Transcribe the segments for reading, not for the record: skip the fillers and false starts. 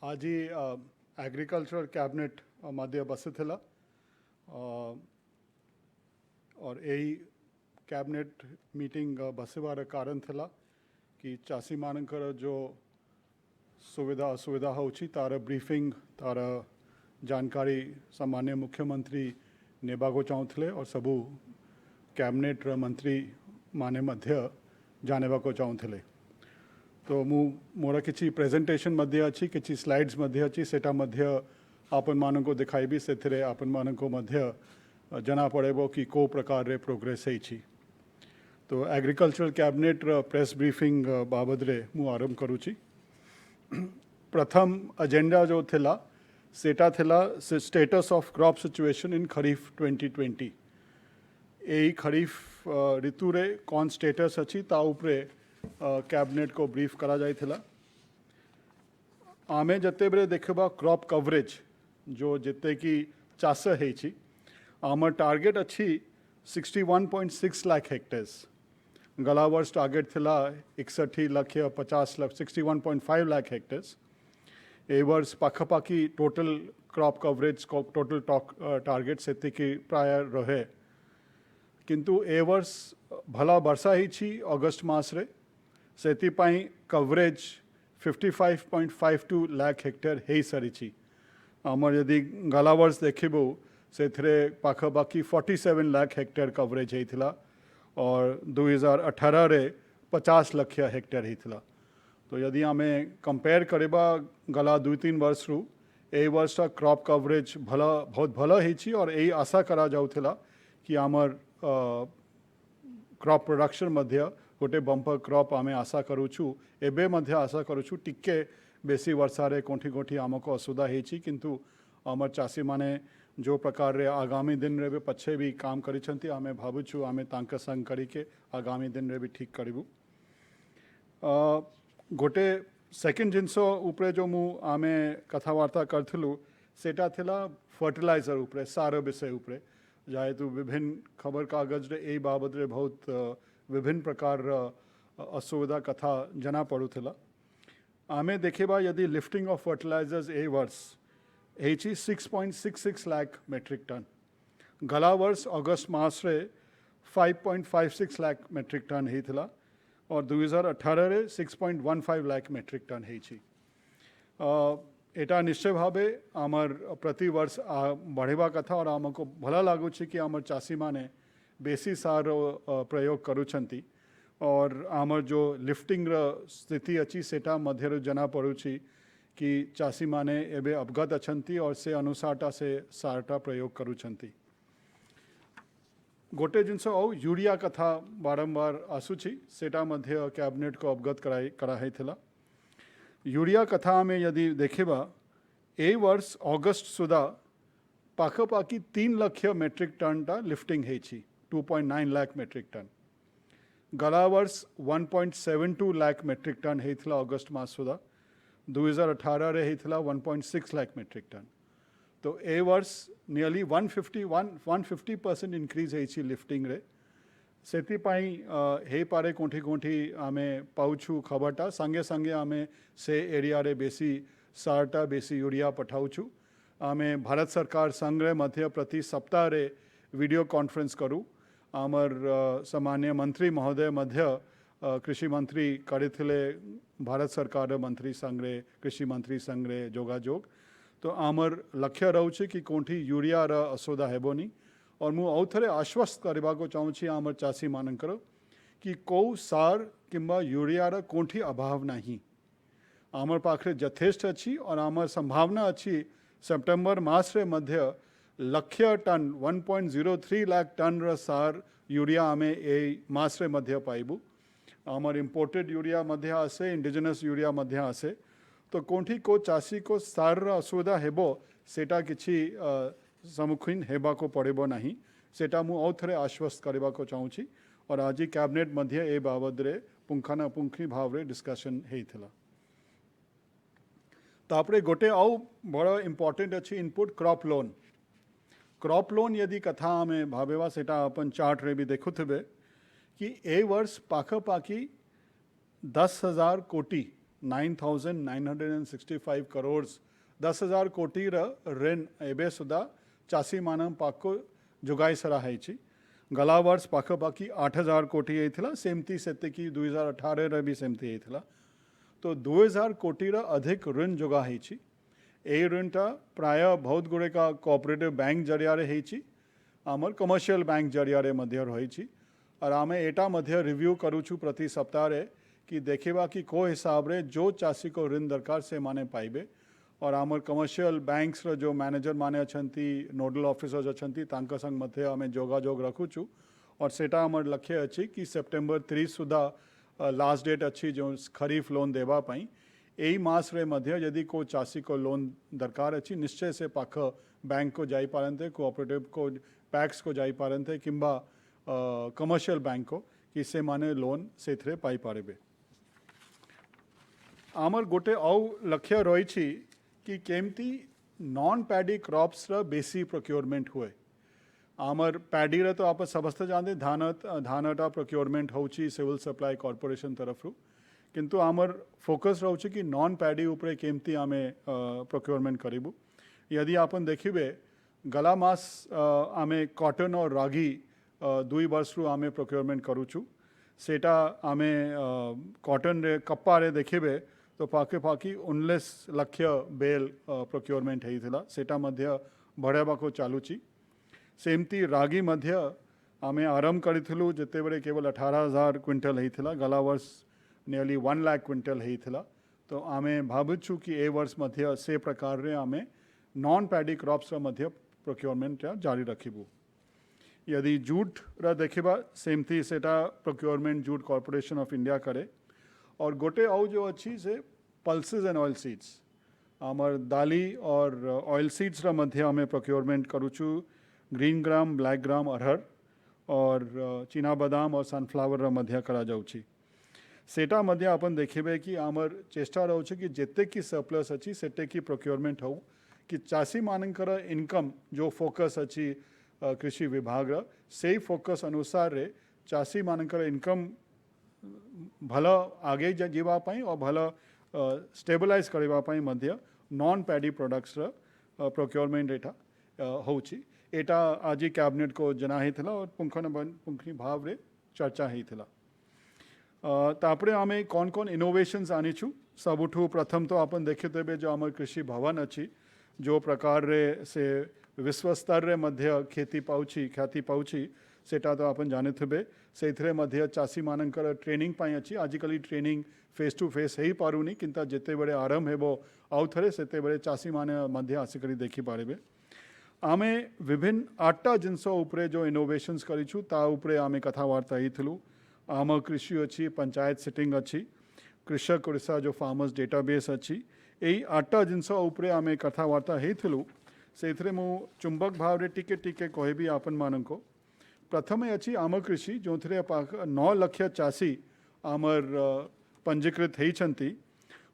आज agriculture cabinet मध्य बसिथिला और यही कैबिनेट मीटिंग बसवार कारण थिला कि चाषी मानकर जो सुविधा असुविधा होची तार ब्रीफिंग तार जानकारी सामान्य मुख्यमंत्री नेबाको चाहूले और सबू कैबिनेट मंत्री माने मध्य जानेबाको चाहूले। तो मु मोर किसी प्रेजेंटेशन मध्य अच्छी किसी स्लाइड्स मध्य अच्छी सेटा मध्य आपन मानन को दिखाइबी से आपन मानन को मध्य जना पड़ेबो कि को प्रकार रे प्रोग्रेस है छी। तो एग्रीकल्चरल कैबिनेट प्रेस ब्रीफिंग बाबद रे मु आरंभ करूची। प्रथम एजेंडा जो थिला सेटा थिला status of crop situation in kharif 2020। यही खरीफ ऋतु रे कौन स्टेटस अच्छी ता उपरे कैबिनेट को ब्रीफ करा जाई थिला। आमे जते बेरे देखबा क्रॉप कवरेज जो जिते कि चाष है छी आमर टारगेट अच्छी 61.6 लाख हेक्टेर्स। गला वर्ष टारगेट थिला 61 लाख 50 लाख 61.5 लाख हेक्टेर्स। ए वर्ष पाखापाखी total crop coverage total target से कि प्राय रहे किंतु ए वर्ष भला वर्षा ही छी अगस्त मास रे से कवरेज 55.52 लाख हेक्टेयर है सारी छी। आमर यदि गला वर्ष देखबो से पाखापाखी 47 लाख हेक्टेयर कवरेज होता और 2018 रे 50 लाख हेक्टेयर होता। तो यदि आम कंपेयर करबा गला 2-3 वर्ष रु ए वर्ष क्रॉप कवरेज भला बहुत भला ही और यही आशा करा जाउथिला कि आमर क्रॉप प्रोडक्शन मध्य गोटे बंपर क्रॉप आम आशा करूछु। एबे मध्य आशा करूछु टिके बेसी वर्षा रे कोठी कोठी आमको असुविधा होती किंतु आमर चाषी माने जो प्रकार रे आगामी दिन रे पछे भी काम करिसंती आमे भाबुछु आमे तांक संग करिके आगामी दिन रे भी ठीक करिबु। गोटे सेकंड जिनस उपरे जो मु आमे कथावार्ता करथिलु सेटा थिला फर्टिलाइजर उपरे सार विषय उपरे जेहेतु विभिन्न खबर कागज रे ए बाबद रे बहुत विभिन्न प्रकार असुविधा कथा जना पड़ूला। आमे देखेबा यदि लिफ्टिंग ऑफ फर्टिलाइजर्स ए वर्ष है 6.66 लाख मेट्रिक टन। गला वर्ष अगस्त मास रे 5.56 लाख मेट्रिक टन होता और 2018 रे 6.15 लाख मेट्रिक टन है। एटा निश्चय भावे आमर प्रति वर्ष बढ़ेबा कथा और आमको भला लागुछि कि आमर चाषी माने बेसी सार प्रयोग करुछंती और आमर जो लिफ्टिंग स्थिति अच्छी सेटा मध्य जना पड़ुछि कि चाषी माने एबे अवगत अछंती और से अनुसारटा से सारटा प्रयोग करुछंती। गोटे जिनस औ यूरिया कथा बारंबार आसुछि सेटा मध्य कैबिनेट को अवगत कराइथिला। यूरिया कथा में यदि देखेबा ए वर्ष अगस्त सुधा पाखापाखी 3 लाख मेट्रिक टन टा लिफ्टिंग है 2.9 लाख मेट्रिक टन। गला वर्ष 1.72 लाख मेट्रिक टन होता अगस्त मास सुधा 2018 रे होता 1.6 लाख मेट्रिक टन। तो ए वर्ष नियरली 150% इंक्रीज है लिफ्टिंग रे से हे पारे कोठी कोठी आमे पाउछु खबरटा संगे संगे आमे से एरिया रे बेसी सारटा बेसी यूरिया पठाउछु। आमे भारत सरकार संग्रह मध्य प्रति सप्ताह रे वीडियो कॉन्फ्रेंस करूँ। आमर सामान्य मंत्री महोदय मध्य कृषि मंत्री करिथिले भारत सरकार मंत्री संग्रह कृषि मंत्री संग्रह जोगाजोग। तो आमर लक्ष्य रोचे कि कोठी यूरिया रा असुविधा हेबोनी और मु औथरे आश्वस्त करबा को चाहूँ आमर चाषी मानकर कि कौ सार किंबा यूरिया रा कोठी अभाव नहीं। आमर पाखरे यथेष्ट अच्छी और आमर संभावना अच्छी सितंबर मास रे मध्य लक्ष्य टन 1.03 लाख टन रा सार यूरिया आमे ए मास रे मध्य पाइबू। आमर इम्पोर्टेड यूरिया मध्य आसे इंडिजिनस यूरिया मध्य आसे। तो कोठी को चाषी को सार रा असुविधा हेबो सेटा किछि सम्मुखीन हेबा को पड़ेबो नहीं सेटा मु औथरे आश्वस्त करबा को चाहूँ और आज कैबिनेट मध्य ए बाबद रे पुंखानुपुंखी भाव रे डिस्कशन हेइथिला। तापरे गोटे आउ बड़ा इम्पोर्टेंट अच्छी input crop loan. Crop loan यदि कथा में भावेवा सेटा अपन चार्ट रे भी देखुथिबे कि ए वर्ष पाखापाखी 10,000 कोटी 9,965 crores 10,000 कोटी ऋण एबे सुधा चाषी मान पाको जोगाई सराहाई। गला वर्ष पाखापाखि 8,000 कोटी होता सेमती सेतिकी 2018 भी सेमती होता। तो 2,000 कोटी अधिक ऋण जोगाई। ए ऋणटा प्राय बहुत गुड़िका कोऑपरेटिव बैंक जरिया आमर कमर्शियल बैंक जरिया रही। और आम एटा मध्य रिव्यू करूँ प्रति सप्ताह कि देखा कि को हिसाब रे जो चाषी को ऋण दरकार से माने पाइबे। और आमर कमर्शियल बैंक्स रो जो मैनेजर माने अछंती नोडल ऑफिसर्स अछंती तांका संग मध्य आम जोगाजोग रखुचु। और सेटा आमर लक्ष्य अच्छी कि सेप्टेम्बर 30 सुधा लास्ट डेट अच्छी जो खरीफ लोन देवा पाई। यही मास रे मध्य यदि को चाषी को लोन दरकार अच्छी निश्चय से पाख बैंक को जाई पारंते, कोऑपरेटिव को पैक्स को जाई पारंते किंबा कमर्शियल बैंक को कि से माने लोन से थरे पाई पारेबे। आमर गोटे आउ लक्ष्य रही कि केमती नॉन पैडी क्रॉप्स बेसी प्रोक्योरमेंट हुए। आमर पैडी रे तो आप समस्त जानते धानटा प्रोक्योरमेंट होची सिविल सप्लाई कॉर्पोरेशन तरफ रु, किंतु आमर फोकस रोचे कि नॉन पैडी उपरे केमती आमे प्रोक्योरमेंट करिबु। यदि आपन देखिबे गला मास आमे कॉटन और रागी 2 वर्ष रु आमे प्रोक्योरमेंट करूचु। सेटा आमे कॉटन रे कप्पा रे देखिबे तो पाखापाखि 19 लाख बेल प्रोक्योरमेंट होता सेटा मध्य बढ़ावा चालूची। सेमती रागी मध्य आमे आरंभ करूँ जिते बड़े केवल 18,000 क्विंटल होता, गला वर्ष नियरली 1 लाख क्विंटल होता। तो आमे भावुचु कि ए वर्ष मध्य से प्रकार रे आमे नॉन पैडी क्रॉप्स मध्य प्रोक्योरमेंट जारी रखिबू। यदि जूट रा देखा सेमती सेटा procurement jute corporation of India करे। और गोटे आउ जो अच्छी से पल्सेस एंड ऑयल सीड्स आमर दाली और ऑयल सीड्स रा मध्य आमे प्रोक्योरमेंट करूचु। ग्रीन ग्राम, ब्लैक ग्राम, अरहर और चीना बादाम और सनफ्लावर रा मध्य करा जाउची। सेटा मध्य अपन देखिबे कि आमर चेष्टा रोचे कि जेते की सरप्लस अच्छी सेटे की प्रोक्योरमेंट हो कि चाषी मानकर इनकम जो फोकस अच्छी कृषि विभाग रा से फोकस अनुसार रे चाषी मानकर इनकम भला आगे जीवाई और भला स्टेबलाइज करने मध्य नॉन पैडी प्रोडक्ट्स प्रोक्योरमेंट एटा होची। एटा आज कैबिनेट को जनाही थिला और पुंखनी भाव रे चर्चा ही थिला। तापरे आमे कौन कौन इनोवेशंस आनी छु। सबुठू प्रथम तो अपन देखे तेबे जो आमर कृषि भवन अच्छी जो प्रकार रे से विश्व स्तर रे मध्य खेती ख्याति पाउची सेटा तो अपन जाने थे से मध्य चाषी मानकर ट्रेनिंग पाई अच्छी। आजिकल ट्रेनिंग फेस टू फेस ही पारुनी किंतु जिते बड़े आरंभ हेबो आउ थे से बड़े चाषी माने मध्य आसिक देखी पारे। आमे विभिन्न 8टा जिनस उपरे जो इनोवेशंस करूँ ता उपरे आमे कथावार्ता ही थलु। आम कृषि अच्छी, पंचायत सिटिंग अच्छी, कृषक ओडिशा जो फार्मर्स डेटाबेस अच्छी, यही 8टा जिनस उपरे आमे कथावार्ता ही थलु। से मु चुंबक भाव रे टिके टिके कहबी आपन मान को। प्रथम अच्छी आम कृषि जो थे 9 लाख चाषी आमर पंजीकृत होती।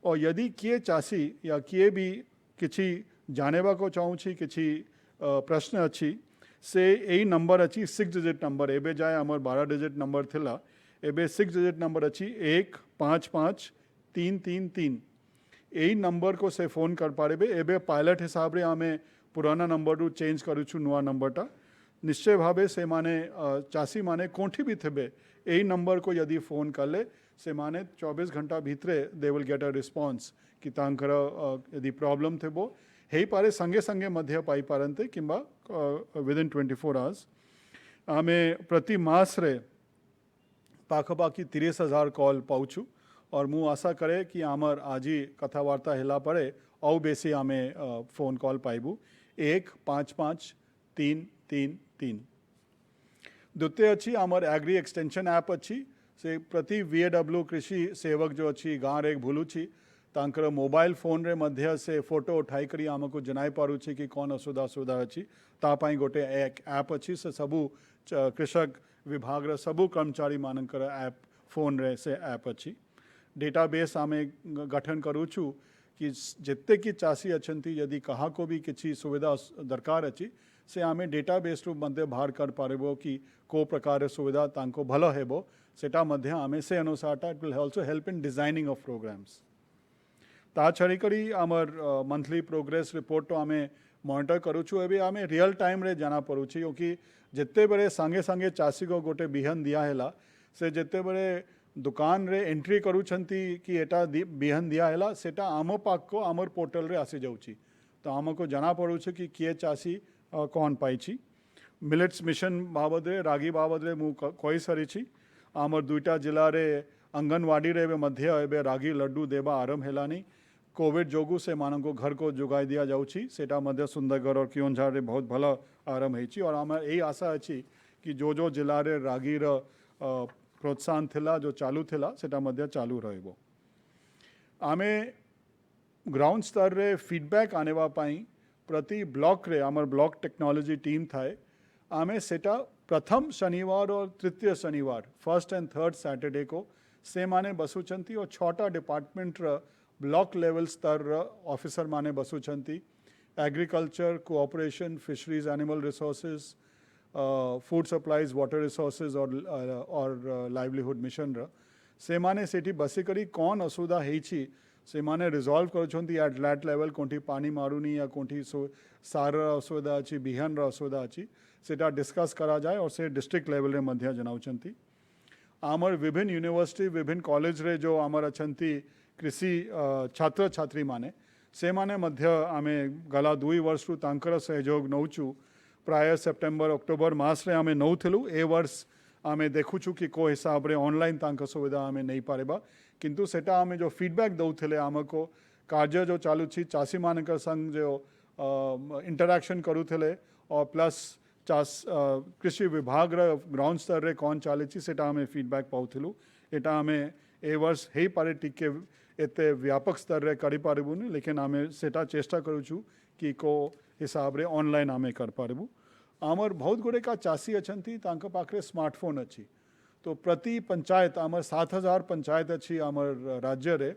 और यदि किए चाषी या किए भी किसी जानेबा को चाहूँ किसी प्रश्न अच्छी से यही नंबर अच्छी 6 डिजिट नंबर एबे जाए आमर 12 डिजिट नंबर थिला एबे 6 डिजिट नंबर अच्छी 155333 यही नंबर को से फोन कर पारे। एबे पायलट हिसाब रे आमे पुराना नंबर रू चेंज करूँ नुआ नंबरटा निश्चय भावे से माने चाषी माने कोठी भी थे यही नंबर को यदि फोन कर ले से माने 24 घंटा भीतरे they will get a response कि तांकर यदि प्रॉब्लम थे वो हे पारे संगे संगे मध्य पाई पारंते किंबा विदिन 24 आवर्स। आमे प्रति मास रे पाखापाखि 30,000 कॉल पाऊछु। और मु आशा करे कि आमर आज ही कथावार्ता हेला पड़े औ बेसी आमे फोन कॉल पाइबू 155333। द्वितीय अच्छी आमर एग्री एक्सटेंशन ऐप अच्छी से प्रति VAW कृषि सेवक जो अच्छी गाँव एक भूलुची तांकर मोबाइल फोन रे मध्य से फोटो उठाई करी आमको जनाई पारुची कि कौन असुविधा अच्छी तापाई गोटे एक ऐप अच्छी से सबू कृषक विभाग रे सबू कर्मचारी मानकर ऐप फोन रे से ऐप अच्छी। डेटाबेस आमे गठन करूछु कि जिते कि चाषी अच्छी यदि कहा को भी किसी सुविधा दरकार अच्छी से आमे डेटाबेस रू मध्य बाहर कर पारेबो कि को प्रकार सुविधा तांको भलो हेबो सेटा मध्य आमे से अनुसार it will also help in designing of programs. ता छड़िकरी आमर मंथली प्रोग्रेस रिपोर्ट तो आमे मॉनिटर करूँ एवं आम रियल टाइम रे जाना पड़ू क्योंकि जिते बड़े सांगे सांगे चाषी को गोटे बिहन दिया से जिते बड़े दुकान रे एंट्री करूछंती कि एटा बिहन दिया सेटा आम पाक को आमर पोर्टल रे आसी जाउची तो आमको जाना पड़ू कि किए चाषी कौन पाई मिलेट्स मिशन बाबदे रागी बाबदे मु कही सारी आमर दुईटा जिले रे अंगनवाड़ी रे मध्य एवं रागी लड्डू देवा आरंभ हेलानी कोविड जोगु से मान को घर को जोगाई दिया जाउची सेटा मध्य सुंदरगढ़ और केओंझर रे बहुत भल आरंभ होती और आम यही आशा अच्छी कि जो जो जिले रे रागी प्रोत्साहन थिला जो चालू थिला सेटा मध्य चालू रहइबो आमे ग्राउंड स्तर रे फीडबैक आनेवा पाई प्रति ब्लॉक रे आमर ब्लॉक टेक्नोलॉजी टीम थाए आमे सेटा प्रथम शनिवार और तृतीय शनिवार फर्स्ट एंड थर्ड सैटरडे को से माने बसुचंती और छोटा डिपार्टमेंट ब्लॉक लेवल स्तर ऑफिसर माने बसुचंती agriculture cooperation fisheries animal resources food supplies water resources और लाइवलीहुड मिशन से माने सेठी बसिकरी कौन असुविधा हेची से माने रिजॉल्व करुछंती एट लैट लेवल कोठी पानी मारुनी या कोठी सार असुविधा अच्छी बिहन असुविधा अच्छी सेटा डिस्कस करा जाए और से डिस्ट्रिक्ट लेवल रे मध्य जनाउछंती आमर विभिन्न यूनिवर्सिटी विभिन्न कॉलेज रे जो आमर अछंती कृषि छात्र छात्री माने से माने मध्य आमे गला 2 वर्ष रु तांकर सहयोग नौचु प्राय सेप्टेम्बर अक्टोबर मास रे आमे नौथिलु ए वर्ष आमे देखुछु कि को हिसाब रे ऑनलाइन तांक सुविधा आमे नहीं पारेबा किंतु सेटा आमे जो फीडबैक दौथिले आमको कार्य जो चालू छी चाषी मानक संग जो इंटरेक्शन करूथिले और प्लस कृषि विभाग रे ग्राउंड स्तर रे कौन चली सेटा आमे फीडबैक पाउथिलु एटा आमे ए वर्ष हे पारे टिके एते व्यापक स्तर रे करि पारिबुनी लेकिन आमे सेटा चेष्टा करूछु कि को हिसाब रे ऑनलाइन आमे कर पारिबु आमर बहुत गुड़े का चाषी अच्छी तांका पाखरे स्मार्टफोन अच्छी तो प्रति पंचायत आमर 7000 पंचायत अच्छी आमर राज्य रे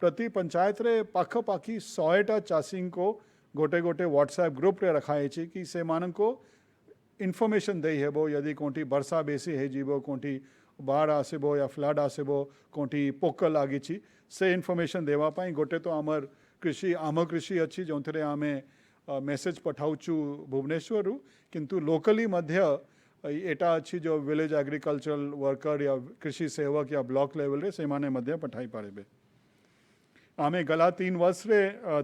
प्रति पंचायत रे पाखापाखी 100टा चाषी को गोटे गोटे व्हाट्सएप ग्रुप रे रखाई कि से मान को इनफॉरमेशन दे हेबो यदि कोठी वर्षा बेसी है जीवो कोठी बाढ़ आसबो या फ्लड आसबो कोठी पोक लगी से इनफॉरमेशन देवा पाई गोटे तो आमर कृषि आम कृषि अच्छी जो थे आमे मेसेज पठाऊचु भुवनेश्वर किंतु लोकली मध्य एटा अच्छी जो विलेज एग्रीकल्चरल वर्कर या कृषि सेवक या ब्लॉक लेवल रे से माने मध्य पठाई पारेबे आमे गला 3 वर्ष रे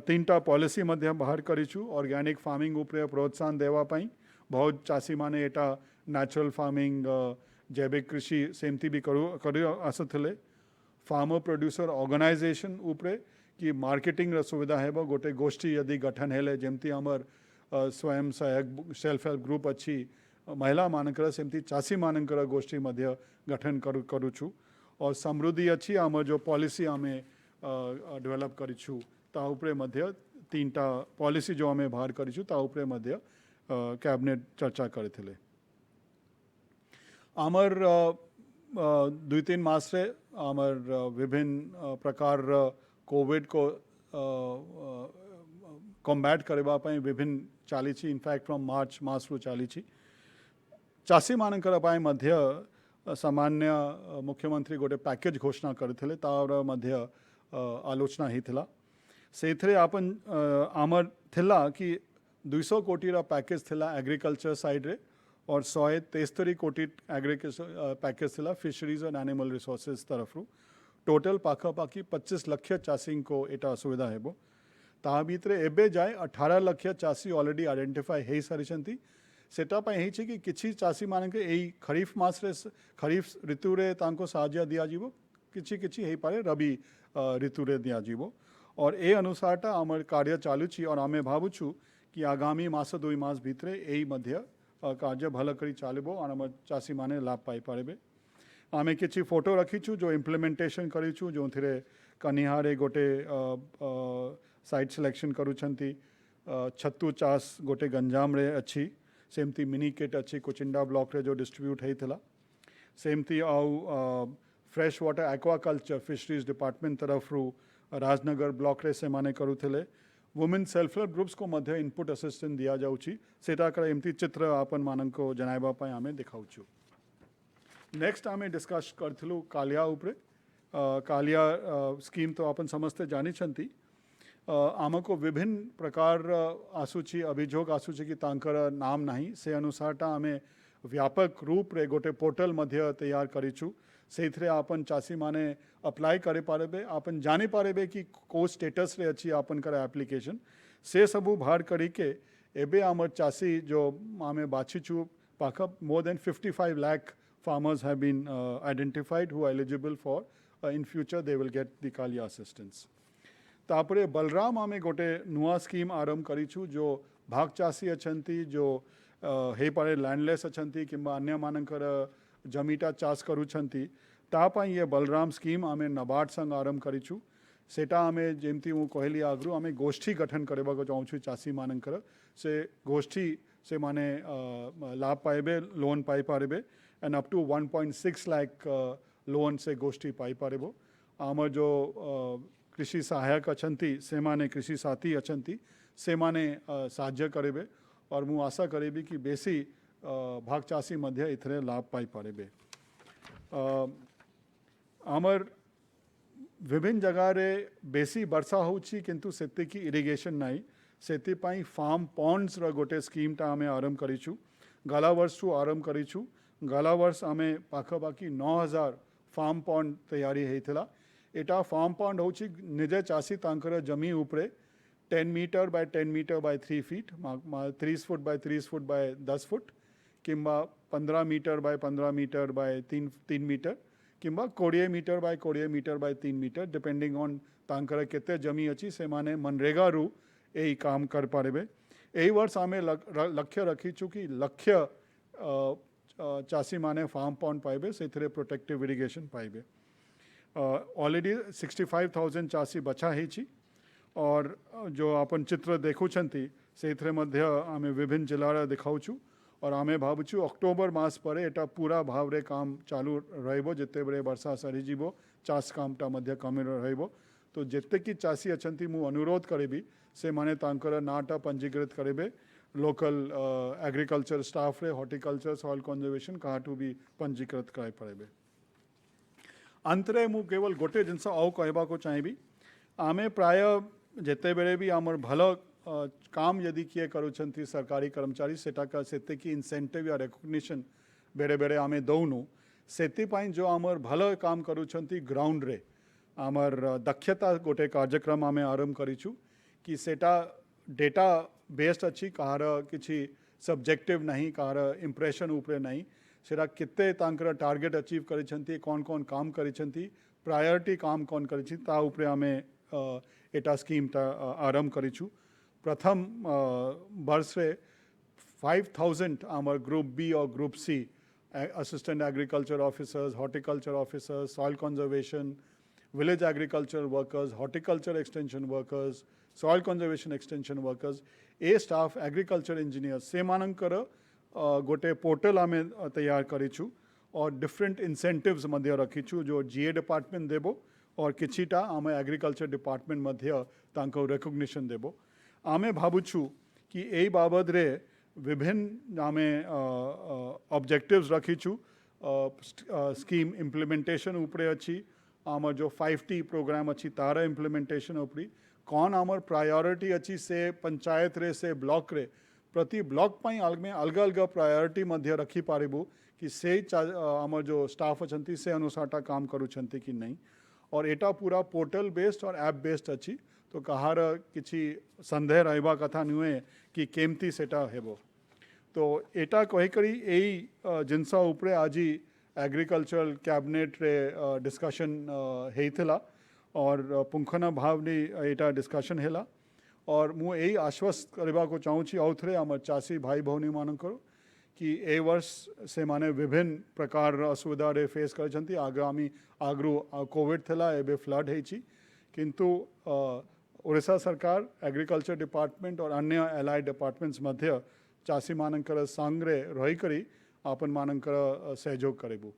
3टा पॉलिसी मध्य बाहर करीचु ऑर्गेनिक फार्मिंग उपरे प्रोत्साहन देवा पाई बहुत चाषी माने एटा नेचुरल फार्मिंग जैविक कृषि सेमती भी करू आसुथिले फार्मर प्रोड्यूसर ऑर्गेनाइजेशन उपरे कि मार्केटिंग सुविधा है गोटे गोष्ठी यदि गठन हेले जमती आमर स्वयं सहायक सेल्फ हेल्प ग्रुप अच्छी महिला मानकर सेमती चाषी मानकर गोष्ठी मध्य गठन करूछु और समृद्धि अच्छी आमर जो पॉलिसी आमे डेवलप करीछु ता उपरे मध्य 3टा पॉलिसी जो आमे बाहर करीछु ता उपरे मध्य कैबिनेट चर्चा करथिले आमर 2-3 मास रे आमर विभिन्न प्रकार कोविड को कॉम्बैट करबा पाई विभिन्न चाली छी इनफैक्ट फ्रॉम मार्च मास रु चाली छी चाषी मानकर पाई मध्य सामान्य मुख्यमंत्री गोटे पैकेज घोषणा करथिले तार मध्य आलोचना ही थिला सेथरे आपन आमर थिला कि 200 कोटी रा पैकेज थिला एग्रीकल्चर साइड रे और 173 कोटी एग्रीकल्चर पैकेज थिला फिशरीज और एनिमल रिसोर्सेज तरफ रु टोटल पाखापाखी 25 लाख चाषी को एटा सुविधा हेबो ता भितरे एबे जाए 18 लाख चाषी ऑलरेडी आइडेंटिफाई हे सारी सेटा पाई हे कि किछि चाषी मानके एई खरीफ मास रे खरीफ ऋतु रे तांको साहाय्य दिया जीवो किछि किछि हे पारे रबी ऋतु रे दिया जीवो और ए अनुसारटा आमर कार्य चालू छी और आमे भाबुछु कि आगामी मास 2 मास भितरे एई मध्य कार्य भल करी चालबो और आमर चाषी माने लाभ पाई पारेबे आमे किछि फोटो रखीछु जो इम्प्लीमेंटेशन करीछु जो थिरे कनिहारे गोटे साइट सिलेक्शन करूछंती छत्तू चास गोटे गंजाम रे अच्छी सेमती मिनी किट अच्छी कोचिंडा ब्लॉक रे जो डिस्ट्रीब्यूट हेइथिला सेमती आउ fresh water aquaculture fisheries department तरफ रु राजनगर ब्लॉक रे से माने करूथिले वुमेन सेल्फ हेल्प ग्रुप्स को मध्य इनपुट असिस्टेंस दिया जाउची सेटा कर एमती चित्र आपन माननको जनाइबा पाई आमे देखाउछु नेक्स्ट आमे डिस्कस करथिलु कालिया उपरे कालिया स्कीम तो अपन समस्ते जानी छंती आमको विभिन्न प्रकार आसूची अभियोग आसूची कि तांकर नाम नहीं से अनुसार आमे व्यापक रूप रे गोटे पोर्टल मध्य तैयार करिछु से आपन चाषी माने अप्लाई करे पारे आपन जानी पारे कि को स्टेटस रे अच्छी आपन कर एप्लिकेशन से सबू बाहर करी के एबे आमर चाषी जो आमे बाछीछु पाख more than 55 lakh farmers have been identified who are eligible for in future they will get the Kalia assistance. तापरे बलराम आमे गोटे नुआ स्कीम आरंभ करिछु जो भाग चाषी अछंती जो हे पारे लैंडलेस अछंती किंबा अन्य मानकर जमीटा चाष करूछंती तापाई ये बलराम स्कीम आमे नबार्ड संग आरंभ करिछु सेटा आमे जेमती हूँ कहली आगरू आमे गोष्ठी गठन करबा को चाहूँ चाषी मानकर से गोष्ठी से माने लाभ पाइबे लोन पाई पारे and up to 1.6 lakh loan से गोष्ठी पाई पारेबो आमर जो कृषि सहायक अछंती से माने कृषि साथी अछंती से माने साहाय्य करेबे और मु आशा करेबी कि बेसी भाग चाषी मध्य इथरे लाभ पाई पारेबे आमर विभिन्न जगह रे बेसी वर्षा होची किंतु सेते की इरिगेशन नहीं सेति पाई फार्म पॉन्ड्स र गोटे स्कीम टा आमे आरंभ करिछु गला वर्ष आरंभ करिछु गला वर्ष आमे पाखापाखि 9000 फार्म पॉन्ड तैयारी हेइथला एटा फार्म पॉन्ड होची निजे चाषी तांकर जमी उपरे 10 metre by 10 metre by 3 feet 30 foot by 30 foot by 10 foot किंबा 15 metre by 15 metre by 3 metre किंबा 20 metre by 20 metre by 3 metre depending on तांकर केते जमी अच्छी से माने मनरेगा रू यही काम कर पारे यही वर्ष आमे लक्ष्य रखी चुकी लक्ष्य चाषी माने फार्म पॉन्ड पाइबे से प्रोटेक्टिव इरिगेशन पाइबे ऑलरेडी 65,000 चाषी बचा ही और जो अपन चित्र देखुछंती से मध्य आमे विभिन्न जिला दिखाऊछु और आमे भावुछु अक्टोबर मास पर एटा पूरा भावरे काम चालू रहइबो जिते बरे वर्षा सरीजीवो चाष कामटा मध्य कमे रहइबो तो जिते कि चाषी अछंती मु अनुरोध करेबी से माने तांकर नाटा पंजीकृत करेबे लोकल एग्रीकल्चर स्टाफ रे हॉर्टिकल्चर सॉइल कंजर्वेशन कहा टू भी पंजीकृत कराई पड़ेबे अंतरे मु केवल गोटे जिनस आउ कहबा को चाहिए आमे प्राय जिते बेले भी आमर भल काम यदि किए करुछंती सरकारी कर्मचारी सेटा का सेते की इंसेंटिव या रिकॉग्निशन बेरे बेरे आमे दौनु सेति पाई जो आमर भल काम करुछंती ग्राउंड रे आमर दक्षता गोटे कार्यक्रम आमे आरंभ करिछु कि सेटा डेटा बेस्ड अच्छी कहार किसी सब्जेक्टिव नहीं कहार इम्प्रेशन उपरे नहीं सेटा कितने तांकर टार्गेट अचीव करिछंती कौन कौन काम करिछंती प्रायोरिटी काम कौन करिछि ता उपरे आमे एटा स्कीम ता आरंभ करिछु प्रथम वर्ष रे 5000 आमर ग्रुप बी और group C assistant agriculture officers horticulture officers soil conservation village agriculture workers horticulture extension workers soil conservation extension workers ए स्टाफ एग्रीकल्चर इंजीनियर्स से मानकर गोटे पोर्टल आमे तैयार करिछु और डिफरेंट इंसेंटिव्स मध्य रखीछु जो जीए डिपार्टमेंट देबो और किछिटा आमे एग्रीकल्चर डिपार्टमेंट मध्य तांको रिकॉग्निशन देबो आमे भाबुछु कि एई बाबद रे विभिन्न आमे ऑब्जेक्टिव्स रखीछु स्कीम इम्प्लीमेंटेशन उपरे अच्छी आमर जो 5T प्रोग्राम अच्छी तारा इम्प्लीमेंटेशन उपरी कौन आमर प्रायोरिटी अच्छी से पंचायत रे से ब्लॉक रे प्रति ब्लॉक पाई अलग अलग प्रायोरिटी मध्य रखी पारिबू कि से आमर जो स्टाफ अछंती से अनुसार काम करुछंती कि नहीं और एटा पूरा पोर्टल बेस्ड और ऐप बेस्ड अच्छी तो कहार किसी संदेह रहबा कथा नुए कि केमती सेटा हेबो तो एटा कही करी यही जिनसा उपरे आजी एग्रीकल्चरल कैबिनेट रे डिस्कशन हेइथिला और पुंखना भावनी एटा डिस्कशन हेला और मु यही आश्वस्त करबा को चाहूँ आउथरे आमर चाषी भाई भौनी मानकर कि ए वर्ष से माने विभिन्न प्रकार असुविधा रे फेस कर आगामी आगरू कोविड थिला एबे फ्लड हेची किंतु ओडिशा सरकार एग्रीकल्चर डिपार्टमेंट और अन्य एलाइड डिपार्टमेंट्स मध्य चाषी मानकर संग रे रही करी आपन मानकर सहयोग करेबू।